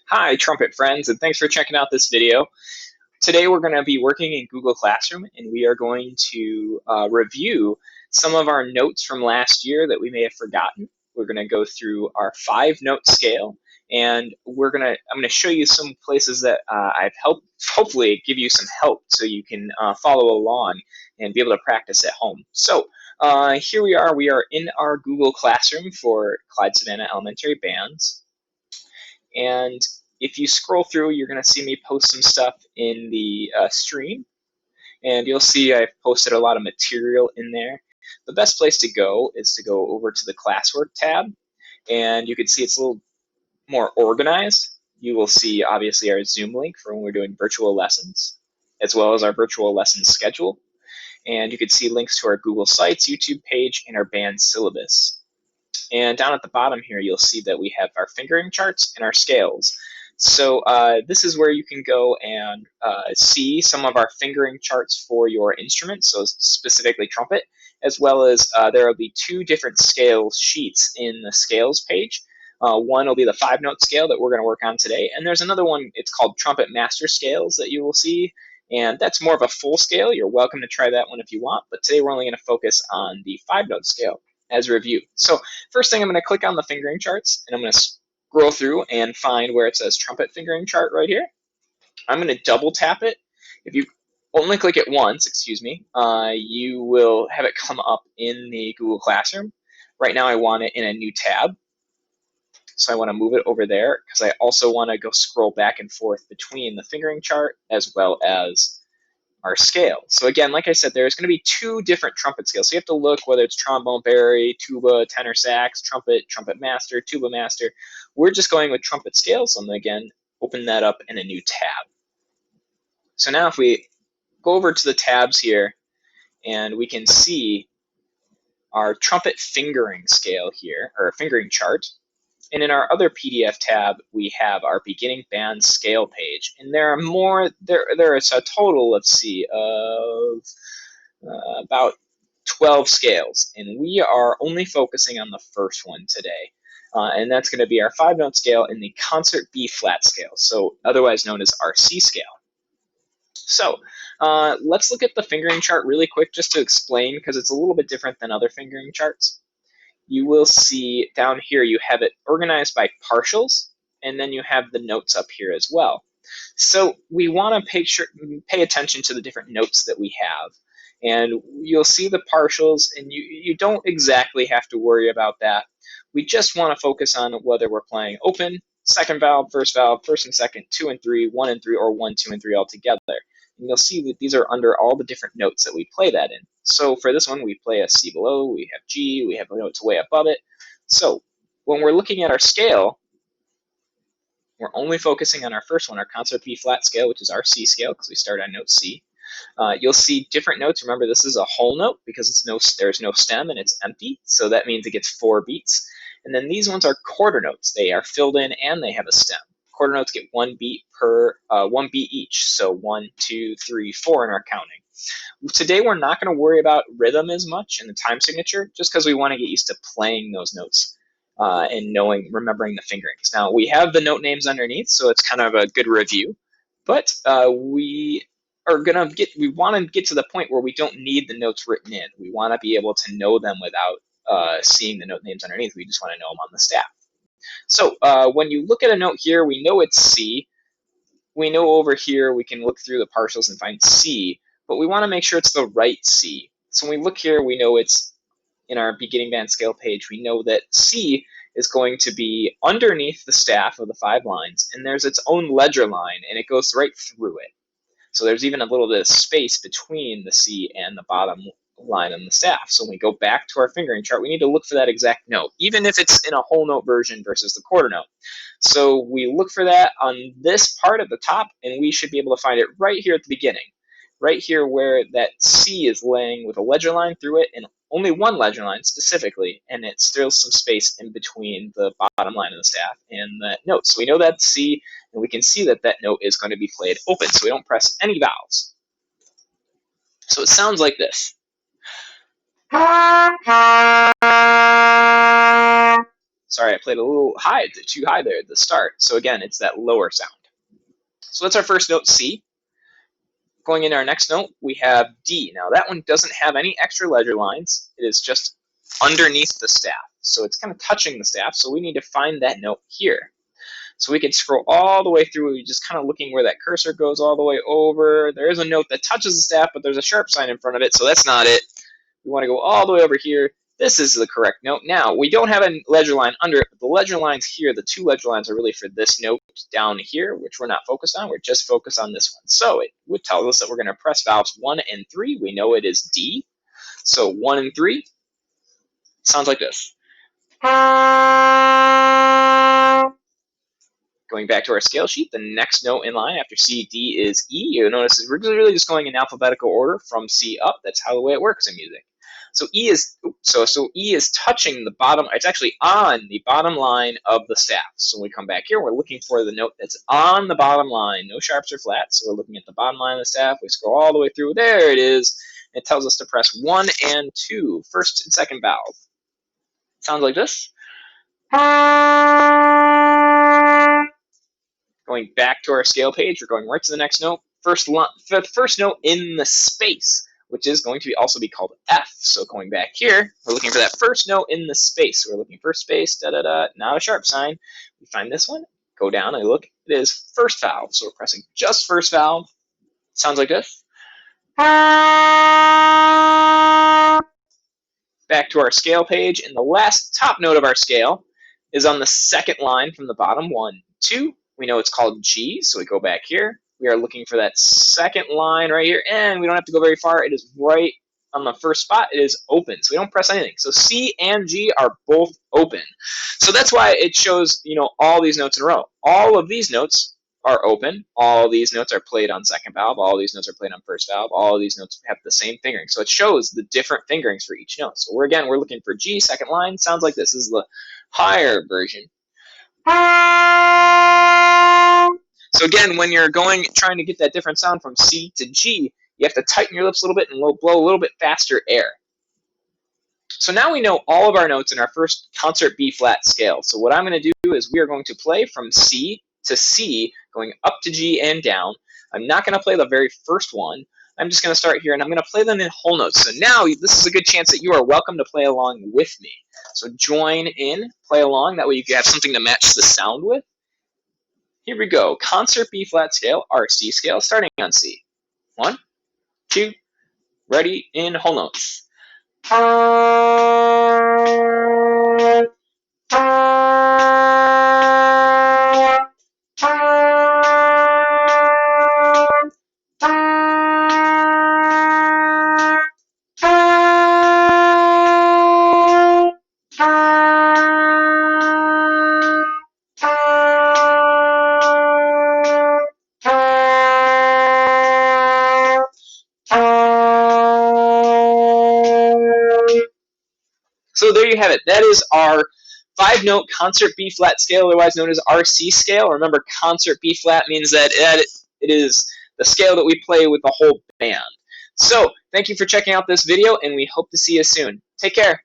Hi, Trumpet friends, and thanks for checking out this video. Today we're going to be working in Google Classroom, and we are going to review some of our notes from last year that we may have forgotten. We're going to go through our 5-note scale, and I'm going to show you some places that I've helped, hopefully give you some help so you can follow along and be able to practice at home. So here we are. We are in our Google Classroom for Clyde Savannah Elementary Bands. And if you scroll through, you're going to see me post some stuff in the stream. And you'll see I've posted a lot of material in there. The best place to go is to go over to the classwork tab. And you can see it's a little more organized. You will see, obviously, our Zoom link for when we're doing virtual lessons, as well as our virtual lesson schedule. And you can see links to our Google Sites, YouTube page, and our band syllabus. And down at the bottom here, you'll see that we have our fingering charts and our scales. So this is where you can go and see some of our fingering charts for your instrument, so specifically trumpet, as well as there will be 2 different scales sheets in the scales page. One will be the 5-note scale that we're going to work on today, and there's another one, it's called Trumpet Master Scales, that you will see, and that's more of a full scale. You're welcome to try that one if you want, but today we're only going to focus on the 5-note scale as a review. So first thing, I'm going to click on the fingering charts, and I'm going to scroll through and find where it says trumpet fingering chart right here. I'm going to double tap it. If you only click it once, you will have it come up in the Google Classroom. Right now I want it in a new tab. So I want to move it over there because I also want to go scroll back and forth between the fingering chart as well as our scale. So again, like I said, there's going to be 2 different trumpet scales. So you have to look whether it's trombone, bari, tuba, tenor sax, trumpet, trumpet master, tuba master. We're just going with trumpet scales. So I'm going to, again, open that up in a new tab. So now if we go over to the tabs here, and we can see our trumpet fingering scale here, or fingering chart. And in our other PDF tab, we have our beginning band scale page. And there are more, there is a total, let's see, of about 12 scales. And we are only focusing on the first one today. And that's going to be our 5-note scale in the concert B flat scale, so otherwise known as our C scale. So let's look at the fingering chart really quick just to explain, because it's a little bit different than other fingering charts. You will see down here you have it organized by partials, and then you have the notes up here as well. So we want to pay attention to the different notes that we have. And you'll see the partials, and you don't exactly have to worry about that. We just want to focus on whether we're playing open, second valve, first and second, 2 and 3, 1 and 3, or 1, 2, and 3 all together. And you'll see that these are under all the different notes that we play that in. So for this one, we play a C below, we have G, we have notes way above it. So when we're looking at our scale, we're only focusing on our first one, our concert B flat scale, which is our C scale, because we start on note C. You'll see different notes. Remember, this is a whole note because there's no stem and it's empty, so that means it gets 4 beats. And then these ones are quarter notes. They are filled in and they have a stem. Quarter notes get 1 beat per 1 beat each, so 1, 2, 3, 4 in our counting. Today we're not going to worry about rhythm as much in the time signature, just because we want to get used to playing those notes and remembering the fingerings. Now we have the note names underneath, so it's kind of a good review. But we want to get to the point where we don't need the notes written in. We want to be able to know them without seeing the note names underneath. We just want to know them on the staff. So when you look at a note here, we know it's C. We know over here we can look through the partials and find C, but we want to make sure it's the right C. So when we look here, we know it's in our beginning band scale page. We know that C is going to be underneath the staff of the 5 lines, and there's its own ledger line, and it goes right through it. So there's even a little bit of space between the C and the bottom line on the staff. So when we go back to our fingering chart, we need to look for that exact note, even if it's in a whole note version versus the quarter note. So we look for that on this part at the top, and we should be able to find it right here at the beginning, right here where that C is laying with a ledger line through it, and only one ledger line specifically, and it's still some space in between the bottom line of the staff and that note. So we know that's C, and we can see that that note is going to be played open, so we don't press any vowels. So it sounds like this. sorry, I played a little high, too high there at the start. So again, it's that lower sound. So that's our first note, C. Going into our next note, we have D. Now that one doesn't have any extra ledger lines. It is just underneath the staff. So it's kind of touching the staff, so we need to find that note here. So we can scroll all the way through, just kind of looking where that cursor goes all the way over. There is a note that touches the staff, but there's a sharp sign in front of it, so that's not it. We want to go all the way over here. This is the correct note. Now, we don't have a ledger line under it, but the ledger lines here, the two ledger lines are really for this note down here, which we're not focused on. We're just focused on this one. So it would tell us that we're going to press valves 1 and 3. We know it is D. So 1 and 3 sounds like this. Going back to our scale sheet, the next note in line after C, D is E. You'll notice we're really just going in alphabetical order from C up. That's how the way it works in music. So E is E is touching the bottom. It's actually on the bottom line of the staff. So when we come back here, we're looking for the note that's on the bottom line. No sharps or flats. So we're looking at the bottom line of the staff. We scroll all the way through. There it is. It tells us to press 1 and 2, first and second valve. Sounds like this. Going back to our scale page, we're going right to the next note. First note in the space, which is going to also be called F. So going back here, we're looking for that first note in the space. So we're looking for space, not a sharp sign. We find this one, go down and look, it is first valve. So we're pressing just first valve. Sounds like this. Back to our scale page, and the last top note of our scale is on the second line from the bottom, 1, 2. We know it's called G, so we go back here. We are looking for that second line right here, and we don't have to go very far. It is right on the first spot. It is open, so we don't press anything. So C and G are both open. So that's why it shows, all these notes in a row. All of these notes are open. All these notes are played on second valve. All these notes are played on first valve. All of these notes have the same fingering. So it shows the different fingerings for each note. So we're looking for G, second line. Sounds like this. This is the higher version. So again, when you're trying to get that different sound from C to G, you have to tighten your lips a little bit and blow a little bit faster air. So now we know all of our notes in our first concert B flat scale. So what I'm going to do is we are going to play from C to C, going up to G and down. I'm not going to play the very first one. I'm just going to start here, and I'm going to play them in whole notes. So now this is a good chance that you are welcome to play along with me. So join in, play along. That way you can have something to match the sound with. Here we go. Concert B flat scale, our C scale, starting on C. 1, 2, ready, in whole notes. So there you have it. That is our 5-note concert B flat scale, otherwise known as our C scale. Remember, concert B flat means that it is the scale that we play with the whole band. So thank you for checking out this video, and we hope to see you soon. Take care.